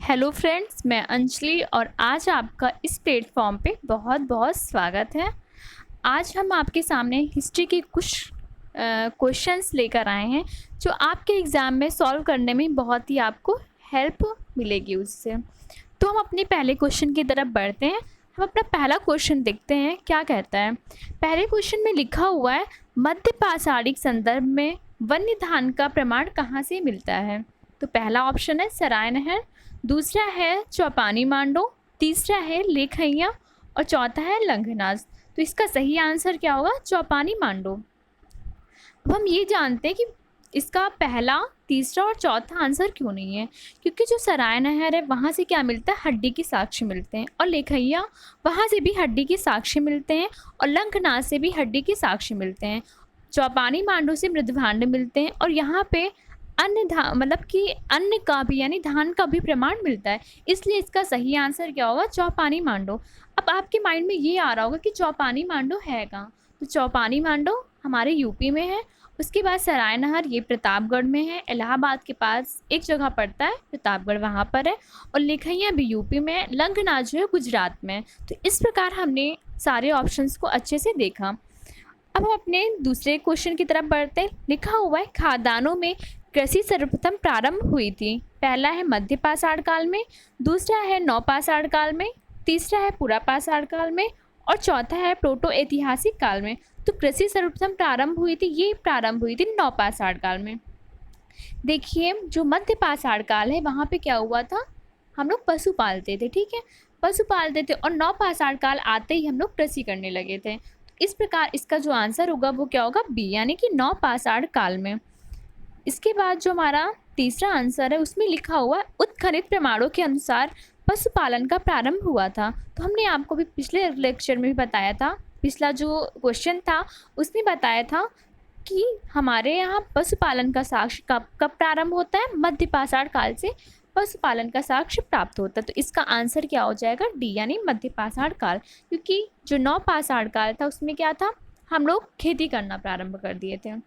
Hello friends, मैं अंजलि और आज आपका इस प्लेटफॉर्म पे बहुत बहुत स्वागत है। आज हम आपके सामने हिस्ट्री के कुछ क्वेश्चंस लेकर आए हैं जो आपके एग्ज़ाम में सॉल्व करने में बहुत ही आपको हेल्प मिलेगी उससे। तो हम अपने पहले क्वेश्चन की तरफ बढ़ते हैं। हम अपना पहला क्वेश्चन देखते हैं क्या कहता है। पहले क्वेश्चन में लिखा हुआ है, मध्य पाषाणिक संदर्भ में वन्य धान का प्रमाण कहाँ से मिलता है। तो पहला ऑप्शन है सराय नहर, दूसरा है चौपानी मांडो, तीसरा है लेखैया और चौथा है लंघनास। तो इसका सही आंसर क्या होगा, चौपानी मांडो। अब हम ये जानते हैं कि इसका पहला, तीसरा और चौथा आंसर क्यों नहीं है, क्योंकि जो सराय नहर है वहाँ से क्या मिलता है, हड्डी के साक्ष्य मिलते हैं, और लेखैया वहाँ से भी हड्डी के साक्ष्य मिलते हैं, और लंघनाथ से भी हड्डी के साक्ष्य मिलते हैं। चौपानी मांडो से मृदभांड मिलते हैं, और यहाँ पे अन्य मतलब कि अन्न का भी यानी धान का भी प्रमाण मिलता है। इसलिए इसका सही आंसर क्या होगा, चौपानी मांडो। अब आपके माइंड में ये आ रहा होगा कि चौपानी मांडो है कहाँ। तो चौपानी मांडो हमारे यूपी में है। उसके बाद सराय नहर ये प्रतापगढ़ में है, इलाहाबाद के पास एक जगह पड़ता है, प्रतापगढ़ वहाँ पर है, और लेखैया भी यूपी में है, लंघनाथ जो है गुजरात में है। तो इस प्रकार हमने सारे ऑप्शंस को अच्छे से देखा। अब हम अपने दूसरे क्वेश्चन की तरफ बढ़ते हैं। लिखा हुआ है, खादानों में कृषि सर्वप्रथम प्रारंभ हुई थी। पहला है मध्य पाषाण काल में, दूसरा है नवपाषाण काल में, तीसरा है पुरापाषाण काल में और चौथा है प्रोटो ऐतिहासिक काल में। तो कृषि सर्वप्रथम प्रारंभ हुई थी, ये प्रारंभ हुई थी नवपाषाण काल में। देखिए जो मध्य पाषाण काल है वहाँ पे क्या हुआ था, हम लोग पशु पालते थे, ठीक है, पशु पालते थे, और नवपाषाण काल आते ही हम लोग कृषि करने लगे थे। इस प्रकार इसका जो आंसर होगा वो क्या होगा, बी, यानी कि नवपाषाण काल में। इसके बाद जो हमारा तीसरा आंसर है उसमें लिखा हुआ उत्खनित प्रमाणों के अनुसार पशुपालन का प्रारंभ हुआ था। तो हमने आपको भी पिछले लेक्चर में भी बताया था, पिछला जो क्वेश्चन था उसमें बताया था कि हमारे यहाँ पशुपालन का साक्ष्य कब कब प्रारंभ होता है, मध्य पाषाण काल से पशुपालन का साक्ष्य प्राप्त होता है। तो इसका आंसर क्या हो जाएगा, डी, यानी मध्य पाषाण काल। क्योंकि जो नवपाषाण काल था उसमें क्या था, हम लोग खेती करना प्रारंभ कर दिए थे।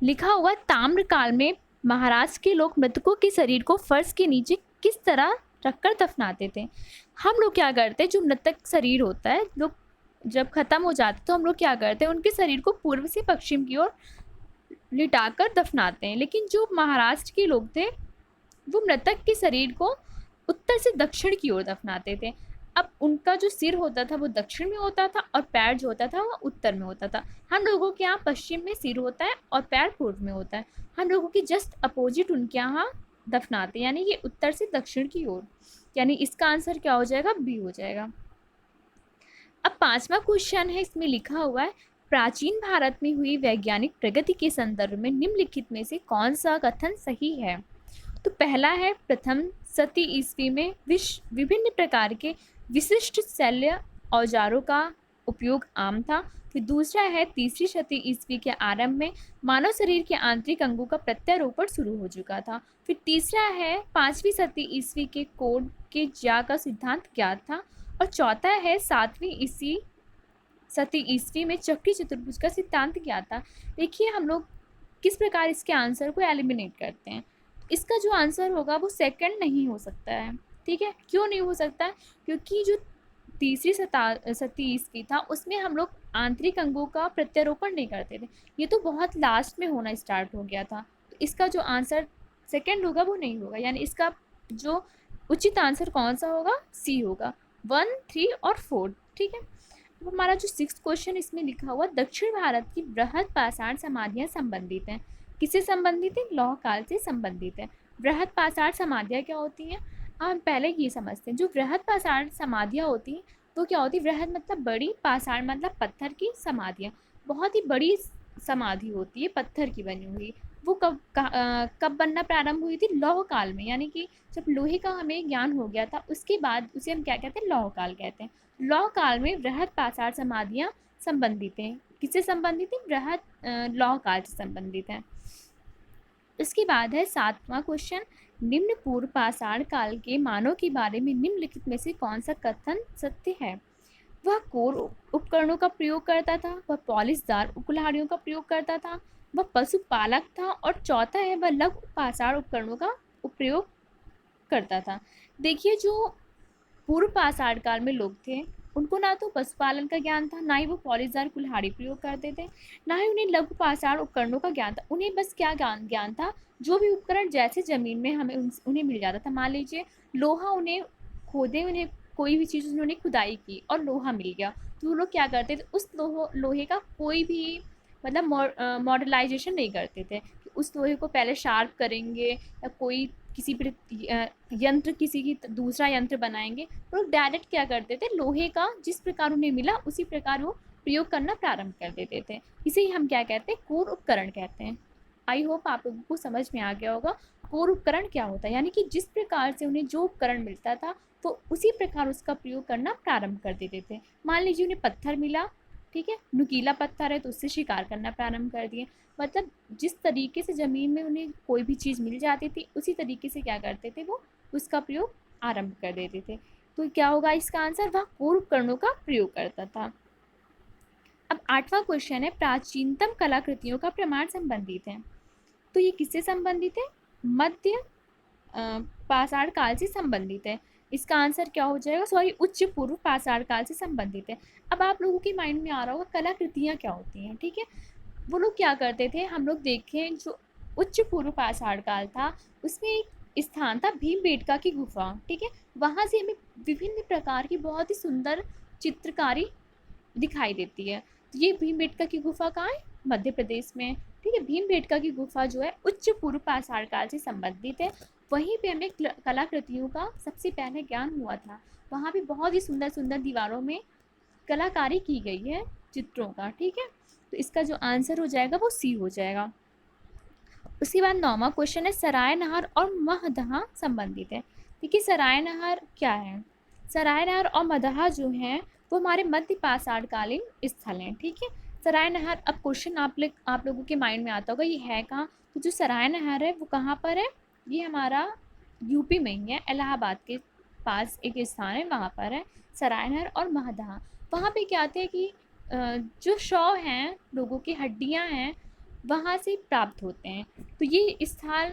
लिखा हुआ ताम्र काल में महाराष्ट्र के लोग मृतकों के शरीर को फर्श के नीचे किस तरह रखकर दफनाते थे। हम लोग क्या करते हैं, जो मृतक शरीर होता है लोग जब खत्म हो जाते तो हम लोग क्या करते हैं, उनके शरीर को पूर्व से पश्चिम की ओर लिटाकर दफनाते हैं। लेकिन जो महाराष्ट्र के लोग थे वो मृतक के शरीर को उत्तर से दक्षिण की ओर दफनाते थे। अब उनका जो सिर होता था वो दक्षिण में होता था और पैर जो होता था वो उत्तर में होता था। हम लोगों के यहाँ पश्चिम में सिर होता है और पैर पूर्व में होता है। हम लोगों की जस्ट अपोजिट उनके यहाँ दफनाते, यानी ये उत्तर से दक्षिण की ओर। यानी इसका आंसर क्या हो जाएगा, बी हो जाएगा। अब पांचवा क्वेश्चन है, इसमें लिखा हुआ है, प्राचीन भारत में हुई वैज्ञानिक प्रगति के संदर्भ में निम्नलिखित में से कौन सा कथन सही है। तो पहला है, प्रथम शती ईस्वी में विभिन्न प्रकार के विशिष्ट शल्य औजारों का उपयोग आम था। फिर दूसरा है, तीसरी शती ईस्वी के आरंभ में मानव शरीर के आंतरिक अंगों का प्रत्यारोपण शुरू हो चुका था। फिर तीसरा है, पांचवी शती ईस्वी के कोड के ज्या का सिद्धांत ज्ञात था। और चौथा है, सातवीं शती ईस्वी में चक्री चतुर्भुज का सिद्धांत ज्ञात था। देखिए हम लोग किस प्रकार इसके आंसर को एलिमिनेट करते हैं। इसका जो आंसर होगा वो सेकंड नहीं हो सकता है, ठीक है। क्यों नहीं हो सकता, क्योंकि जो तीसरी शती ईस्वी था उसमें हम लोग आंतरिक अंगों का प्रत्यारोपण नहीं करते थे, ये तो बहुत लास्ट में होना स्टार्ट हो गया था। तो इसका जो आंसर सेकंड होगा वो नहीं होगा, यानी इसका जो उचित आंसर कौन सा होगा, सी होगा, 1, 3 और 4, ठीक है। तो हमारा जो सिक्स्थ क्वेश्चन इसमें लिखा हुआ, दक्षिण भारत की बृहद पाषाण समाधियाँ संबंधित हैं। किससे संबंधित है, लौह काल से संबंधित है। बृहद पाषाण समाधियाँ क्या होती हैं, हम पहले ये समझते हैं। जो बृहद पाषाण समाधियाँ होती हैं वो क्या होती है, बृहद मतलब बड़ी, पाषाण मतलब पत्थर की समाधियाँ, बहुत ही बड़ी समाधि होती है पत्थर की बनी हुई। वो कब बनना प्रारंभ हुई थी, लौह काल में, यानी कि जब लोहे का हमें ज्ञान हो गया था उसके बाद उसे हम क्या कहते हैं, लौह काल कहते हैं। लौह काल में बृहद पाषाण समाधियाँ संबंधित हैं। किससे संबंधित है, बृहद लौह काल से संबंधित है। इसके बाद है सातवां क्वेश्चन, निम्न पूर्व पाषाण काल के मानव के बारे में निम्नलिखित में से कौन सा कथन सत्य है। वह कोर उपकरणों का प्रयोग करता था, वह पॉलिशदार कुल्हाड़ियों का प्रयोग करता था, वह पशुपालक था, और चौथा है, वह लघु पाषाण उपकरणों का उपयोग करता था। देखिए, जो पूर्व पाषाण काल में लोग थे, उनको ना तो पशुपालन का ज्ञान था, ना ही वो पॉलीजार कुल्हाड़ी प्रयोग करते थे, ना ही उन्हें लघु पाषाण उपकरणों का ज्ञान था। उन्हें बस क्या ज्ञान ज्ञान था, जो भी उपकरण जैसे ज़मीन में हमें उन्हें मिल जाता था। मान लीजिए लोहा, उन्हें खोदे, उन्हें कोई भी चीज़ उन्होंने खुदाई की और लोहा मिल गया, तो वो लोग क्या करते थे, उस लोहे का कोई भी मतलब मॉडर्नाइजेशन नहीं करते थे कि उस लोहे को पहले शार्प करेंगे या कोई किसी पर यंत्र, किसी की दूसरा यंत्र बनाएंगे। तो लोग डायरेक्ट क्या करते थे, लोहे का जिस प्रकार उन्हें मिला उसी प्रकार वो प्रयोग करना प्रारंभ कर देते थे। इसे ही हम क्या कहते हैं, कोर उपकरण कहते हैं। आई होप आप लोगों को समझ में आ गया होगा कोर उपकरण क्या होता है, यानी कि जिस प्रकार से उन्हें जो उपकरण मिलता था तो उसी प्रकार उसका प्रयोग करना प्रारंभ कर देते थे। मान लीजिए उन्हें पत्थर मिला, ठीक है, नुकीला पत्थर है तो उससे शिकार करना प्रारंभ कर दिए। मतलब जिस तरीके से ज़मीन में उन्हें कोई भी चीज़ मिल जाती थी उसी तरीके से क्या करते थे, वो उसका प्रयोग आरंभ कर देते थे। तो क्या होगा इसका आंसर, वह कोर उपकरणों का प्रयोग करता था। अब 8वां क्वेश्चन है, प्राचीनतम कलाकृतियों का प्रमाण संबंधित है। तो ये किससे संबंधित है, मध्य पाषाण काल से संबंधित है। इसका आंसर क्या हो जाएगा, सॉरी, उच्च पूर्व पाषाण काल से संबंधित है। अब आप लोगों के माइंड में आ रहा होगा कलाकृतियाँ क्या होती हैं, ठीक है। वो लोग क्या करते थे, हम लोग देखें जो उच्च पूर्व पाषाण काल था उसमें एक स्थान था भीमबेटका की गुफा, ठीक है। वहाँ से हमें विभिन्न प्रकार की बहुत ही सुंदर चित्रकारी दिखाई देती है। तो ये भीमबेटका की गुफा कहाँ है, मध्य प्रदेश में, ठीक है। भीमबेटका की गुफा जो है उच्च पूर्व पाषाण काल से संबंधित है। वहीं पे हमें कलाकृतियों का सबसे पहले ज्ञान हुआ था। वहाँ भी बहुत ही सुंदर सुंदर दीवारों में कलाकारी की गई है चित्रों का, ठीक है। तो इसका जो आंसर हो जाएगा वो सी हो जाएगा। उसके बाद 9वां क्वेश्चन है, सराय नहर और महदहा संबंधित है। देखिए सराय नहर क्या है, सराय नहर और मदहा जो हैं वो हमारे मध्य पाषाणकालीन स्थल हैं, ठीक है। सराय नहर, अब क्वेश्चन आप लोगों के माइंड में आता होगा ये है कहाँ, तो जो सराय नहर है वो कहाँ पर है, ये हमारा यूपी में ही है, इलाहाबाद के पास एक स्थान है वहाँ पर है सराय नहर और महदहा। वहाँ पे क्या आते हैं कि जो शव हैं, लोगों की हड्डियाँ हैं, वहाँ से प्राप्त होते हैं। तो ये स्थान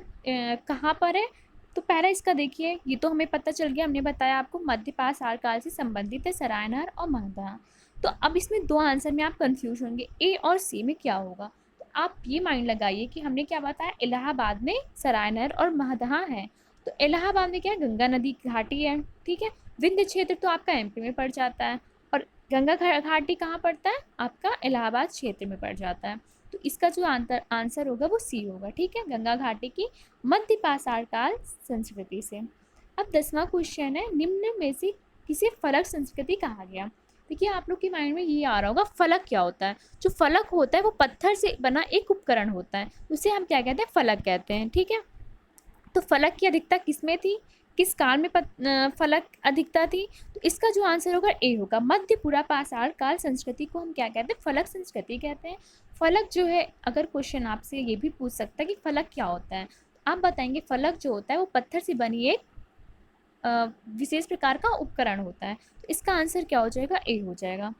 कहाँ पर है, तो पहला इसका देखिए, ये तो हमें पता चल गया, हमने बताया आपको मध्य पाषाण काल से संबंधित है सराय नहर और महदहा। तो अब इसमें दो आंसर में आप कंफ्यूज होंगे, ए और सी में क्या होगा। तो आप ये माइंड लगाइए कि हमने क्या बताया, इलाहाबाद में सराय नहर और महदहा है। तो इलाहाबाद में क्या है, गंगा नदी की घाटी है, ठीक है। विंध्य क्षेत्र तो आपका एमपी में पड़ जाता है, और गंगा घाटी कहाँ पड़ता है, आपका इलाहाबाद क्षेत्र में पड़ जाता है। तो इसका जो आंसर होगा वो सी होगा, ठीक है, गंगा घाटी की मध्य पाषाण काल संस्कृति से। अब 10वां क्वेश्चन है, निम्न में से किसे फलक संस्कृति कहा गया। देखिए आप लोग के माइंड में ये आ रहा होगा फलक क्या होता है। जो फलक होता है वो पत्थर से बना एक उपकरण होता है, उसे हम क्या कहते हैं, फलक कहते हैं, ठीक है। तो फलक की अधिकता किसमें थी, किस काल में फलक अधिकता थी, तो इसका जो आंसर होगा ए होगा। मध्य पूरा पाषाण काल संस्कृति को हम क्या कहते हैं, फलक संस्कृति कहते हैं। फलक जो है, अगर क्वेश्चन आपसे ये भी पूछ सकता है कि फलक क्या होता है, तो आप बताएंगे फलक जो होता है वो पत्थर से बनी एक विशेष प्रकार का उपकरण होता है। तो इसका आंसर क्या हो जाएगा, ए हो जाएगा।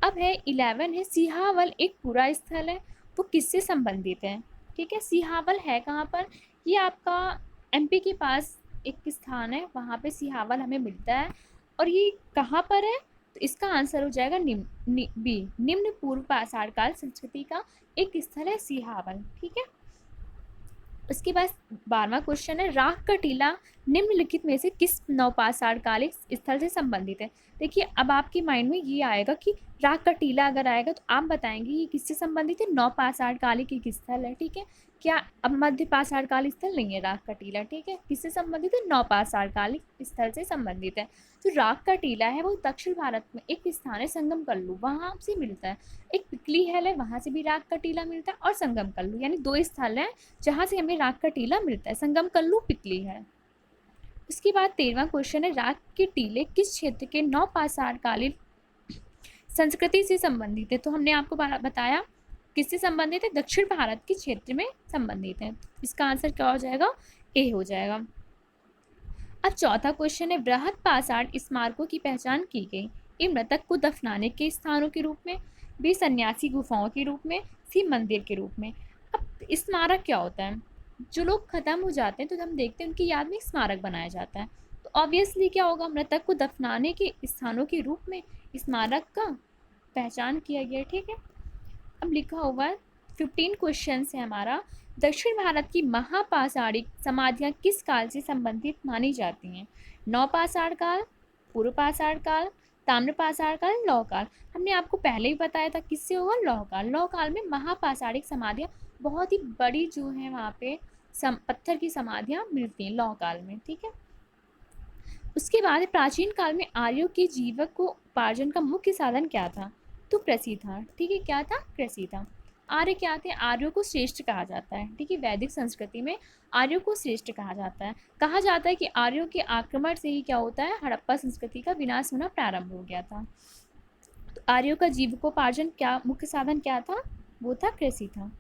अब है 11 है, सिहावल एक पूरा स्थल है, वो किससे संबंधित है, ठीक है। सिहावल है कहाँ पर, ये आपका एमपी के पास एक स्थान है, वहाँ पे सिहावल हमें मिलता है। और ये कहाँ पर है, तो इसका आंसर हो जाएगा बी, निम्न पूर्व पाषाण काल संस्कृति का एक स्थल है सिहावल, ठीक है। उसके बाद 12वां क्वेश्चन है, राख का टीला निम्नलिखित में से किस नवपाषाणकालिक स्थल से संबंधित है। देखिए अब आपके माइंड में ये आएगा कि राख का टीला अगर आएगा तो आप बताएंगे ये किससे संबंधित है, नवपाषाणकालिक एक स्थल है, ठीक है। क्या अब मध्य पाषाणकालिक स्थल नहीं है राख का टीला, ठीक है, किससे संबंधित है, नवपाषाणकालिक स्थल से संबंधित है। तो राख का टीला है वो दक्षिण भारत में एक स्थान है, संगम कल्लू, वहाँ से मिलता है। एक पिकली हेल है, वहाँ से भी राख का टीला मिलता है, और संगम कल्लू, यानी दो स्थल हैं जहाँ से हमें राख का टीला मिलता है, संगम कल्लू पिकली है। उसके बाद 13वां क्वेश्चन है, राख के टीले किस क्षेत्र के नवपाषाणकालीन संस्कृति से संबंधित है। तो हमने आपको बताया किससे संबंधित है, दक्षिण भारत के क्षेत्र में संबंधित है। इसका आंसर क्या हो जाएगा, ए हो जाएगा। अब चौथा क्वेश्चन है, बृहद पाषाण स्मारकों की पहचान की गई, ए मृतक को दफनाने के स्थानों के रूप में, बी सन्यासी गुफाओं के रूप में, सी मंदिर के रूप में। अब स्मारक क्या होता है, जो लोग ख़त्म हो जाते हैं तो हम देखते हैं उनकी याद में एक स्मारक बनाया जाता है। तो ऑब्वियसली क्या होगा, मृतक को दफनाने के स्थानों के रूप में स्मारक का पहचान किया गया। ठीक है, अब लिखा हुआ है 15 क्वेश्चन है हमारा। दक्षिण भारत की महापाषाणिक समाधियाँ किस काल से संबंधित मानी जाती हैं? नवपाषाण काल, पूर्व पाषाण काल, ताम्र पाषाण काल, लौह काल। हमने आपको पहले ही बताया था किससे होगा, लौह काल। लौह काल में महापाषाणिक समाधियाँ बहुत ही बड़ी जो है वहाँ पे पत्थर की समाधियाँ मिलती हैं लौह काल में। ठीक है, उसके बाद प्राचीन काल में आर्यों के जीवक को उपार्जन का मुख्य साधन क्या था? तो कृषि था। ठीक है, क्या था? कृषि था। आर्य क्या थे? आर्यों को श्रेष्ठ कहा जाता है। ठीक है, वैदिक संस्कृति में आर्यों को श्रेष्ठ कहा जाता है। कहा जाता है कि आर्यों के आक्रमण से ही क्या होता है, हड़प्पा संस्कृति का विनाश होना प्रारंभ हो गया था। तो आर्यों का जीविकोपार्जन क्या मुख्य साधन क्या था? वो था कृषि था।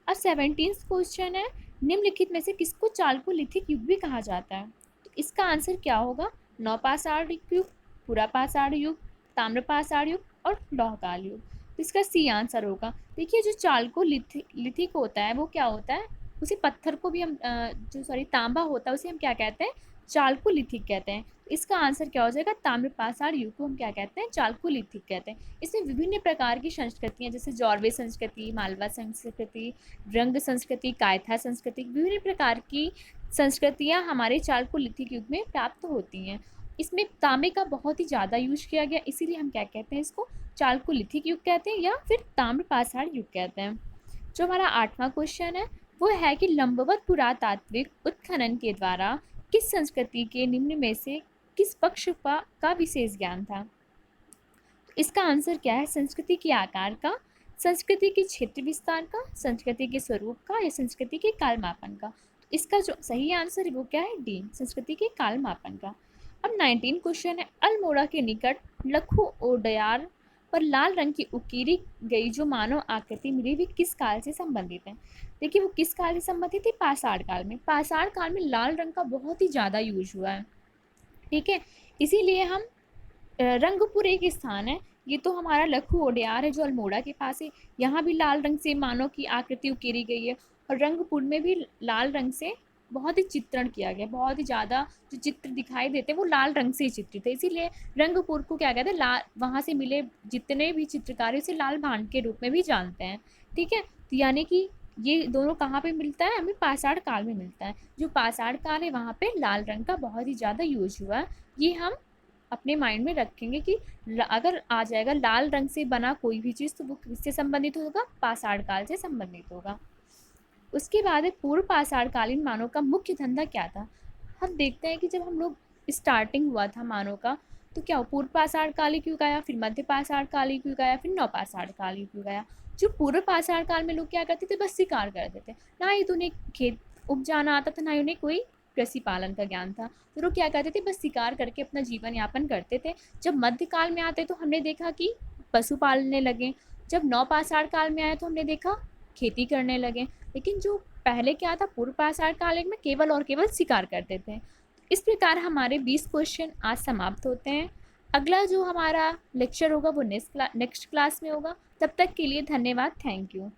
अब 17 क्वेश्चन है, निम्नलिखित में से किसको चालकोलिथिक युग भी कहा जाता है? तो इसका आंसर क्या होगा? नवपाषाण युग, पुरापाषाण युग, ताम्रपाषाण युग और लौहकाल युग। तो इसका सी आंसर होगा। देखिए, जो चालकोलिथिक होता है वो क्या होता है, उसे पत्थर को भी हम तांबा होता है उसे हम क्या कहते हैं, चालकोलिथिक कहते हैं। इसका आंसर क्या हो जाएगा? ताम्रपाषाण युग को हम क्या कहते हैं, चालकोलिथिक कहते हैं। इसमें विभिन्न प्रकार की संस्कृतियाँ जैसे जॉर्वे संस्कृति, मालवा संस्कृति, रंग संस्कृति, कायथा संस्कृति, विभिन्न प्रकार की संस्कृतियाँ हमारे चालकोलिथिक युग में प्राप्त होती हैं। इसमें तांबे का बहुत ही ज़्यादा यूज किया गया, इसीलिए हम क्या कहते हैं, इसको चालकोलिथिक युग कहते हैं या फिर ताम्रपाषाण युग कहते हैं। जो हमारा 8वां क्वेश्चन है वो है कि लंबवत पुरातात्विक उत्खनन के द्वारा किस संस्कृति के निम्न में से किस पक्ष का विशेष ज्ञान था? इसका आंसर क्या है? संस्कृति के आकार का, संस्कृति के क्षेत्र विस्तार का, संस्कृति के स्वरूप का या संस्कृति के काल मापन का। तो इसका जो सही आंसर है वो क्या है? डी, संस्कृति के काल मापन का। अब 19 क्वेश्चन है, अल्मोड़ा के निकट लखू ओडयार पर लाल रंग की उकीरी गई जो मानव आकृति मिली हुई किस काल से संबंधित है? देखिए, वो किस काल से संबंधित है? पाषाण काल में। पाषाण काल में लाल रंग का बहुत ही ज़्यादा यूज हुआ है। ठीक है, इसीलिए हम रंगपुर एक स्थान है, ये तो हमारा लखू ओडियार है जो अल्मोड़ा के पास है। यहाँ भी लाल रंग से मानव की आकृति उकेरी गई है और रंगपुर में भी लाल रंग से बहुत ही चित्रण किया गया, बहुत ही ज़्यादा जो चित्र दिखाई देते हैं वो लाल रंग से ही चित्रित है। इसीलिए रंगपुर को क्या कहते हैं, लाल, वहाँ से मिले जितने भी चित्रकार उसे लाल भांड के रूप में भी जानते हैं। ठीक है, तो यानी कि ये दोनों कहाँ पे मिलता है? हमें पाषाण काल में मिलता है। जो पाषाण काल है वहाँ पे लाल रंग का बहुत ही ज़्यादा यूज हुआ है। ये हम अपने माइंड में रखेंगे कि अगर आ जाएगा लाल रंग से बना कोई भी चीज़ तो वो किससे संबंधित होगा? पाषाण काल से संबंधित होगा। उसके बाद पूर्व पाषाणकालीन मानव का मुख्य धंधा क्या था? हम देखते हैं कि जब हम लोग स्टार्टिंग हुआ था मानव का तो क्या पूर्व पाषाण कालिक युग आया, फिर मध्य पाषाण कालिक युग आया, फिर नवपाषाण कालिक युग आया। जो पूर्व पाषाण काल में लोग क्या करते थे? बस शिकार करते थे, ना ही तो उन्हें खेत उपजाना आता था, ना ही उन्हें कोई कृषि पालन का ज्ञान था। तो लोग क्या करते थे? बस शिकार करके अपना जीवन यापन करते थे। जब मध्यकाल में आते तो हमने देखा कि पशु पालने लगे। जब नवपाषाण काल में आए तो हमने देखा खेती करने लगे। लेकिन जो पहले क्या था, पूर्व पाषाण काल में केवल और केवल शिकार करते थे। इस प्रकार हमारे 20 क्वेश्चन आज समाप्त होते हैं। अगला जो हमारा लेक्चर होगा वो नेक्स्ट क्लास में होगा। तब तक के लिए धन्यवाद, थैंक यू।